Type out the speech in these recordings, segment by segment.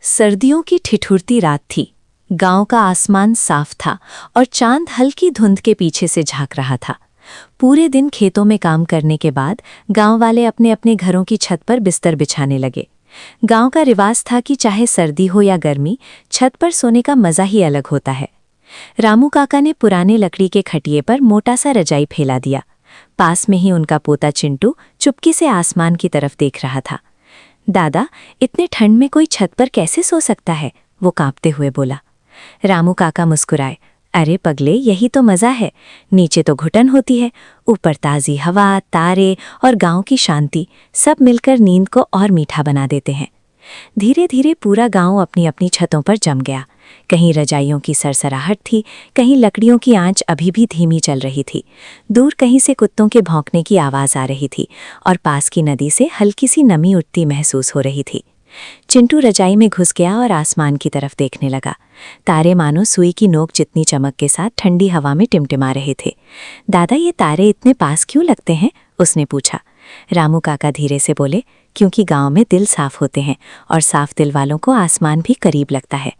सर्दियों की ठिठुरती रात थी। गांव का आसमान साफ था और चांद हल्की धुंध के पीछे से झांक रहा था। पूरे दिन खेतों में काम करने के बाद गांव वाले अपने अपने घरों की छत पर बिस्तर बिछाने लगे। गांव का रिवाज था कि चाहे सर्दी हो या गर्मी, छत पर सोने का मजा ही अलग होता है। रामू काका ने पुराने लकड़ी के खटिये पर मोटा सा रजाई फैला दिया। पास में ही उनका पोता चिंटू चुपके से आसमान की तरफ देख रहा था। दादा, इतने ठंड में कोई छत पर कैसे सो सकता है? वो कांपते हुए बोला। रामू काका मुस्कुराए। अरे पगले, यही तो मज़ा है। नीचे तो घुटन होती है, ऊपर ताज़ी हवा, तारे और गांव की शांति सब मिलकर नींद को और मीठा बना देते हैं। धीरे धीरे पूरा गांव अपनी अपनी छतों पर जम गया। कहीं रजाइयों की सरसराहट थी, कहीं लकड़ियों की आंच अभी भी धीमी चल रही थी। दूर कहीं से कुत्तों के भौंकने की आवाज़ आ रही थी और पास की नदी से हल्की सी नमी उठती महसूस हो रही थी। चिंटू रजाई में घुस गया और आसमान की तरफ देखने लगा। तारे मानो सुई की नोक जितनी चमक के साथ ठंडी हवा में टिमटिमा रहे थे। दादा, ये तारे इतने पास क्यों लगते हैं? उसने पूछा। रामू काका धीरे से बोले, क्योंकि गांव में दिल साफ होते हैं और साफ दिल वालों को आसमान भी करीब लगता है।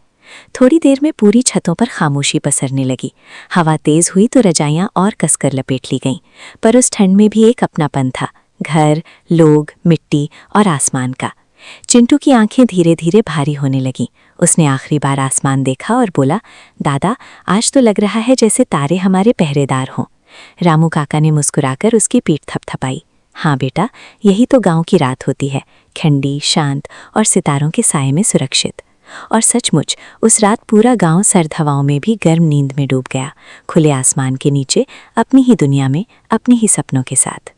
थोड़ी देर में पूरी छतों पर खामोशी पसरने लगी। हवा तेज हुई तो रजाइयां और कसकर लपेट ली गईं, पर उस ठंड में भी एक अपनापन था, घर, लोग, मिट्टी और आसमान का। चिंटू की आंखें धीरे धीरे भारी होने लगीं। उसने आखिरी बार आसमान देखा और बोला, दादा, आज तो लग रहा है जैसे तारे हमारे पहरेदार हों। रामू काका ने मुस्कुराकर उसकी पीठ थपथपाई। हाँ बेटा, यही तो गांव की रात होती है, ठंडी, शांत और सितारों के साए में सुरक्षित। और सचमुच उस रात पूरा गांव सर्द हवाओं में भी गर्म नींद में डूब गया, खुले आसमान के नीचे, अपनी ही दुनिया में, अपने ही सपनों के साथ।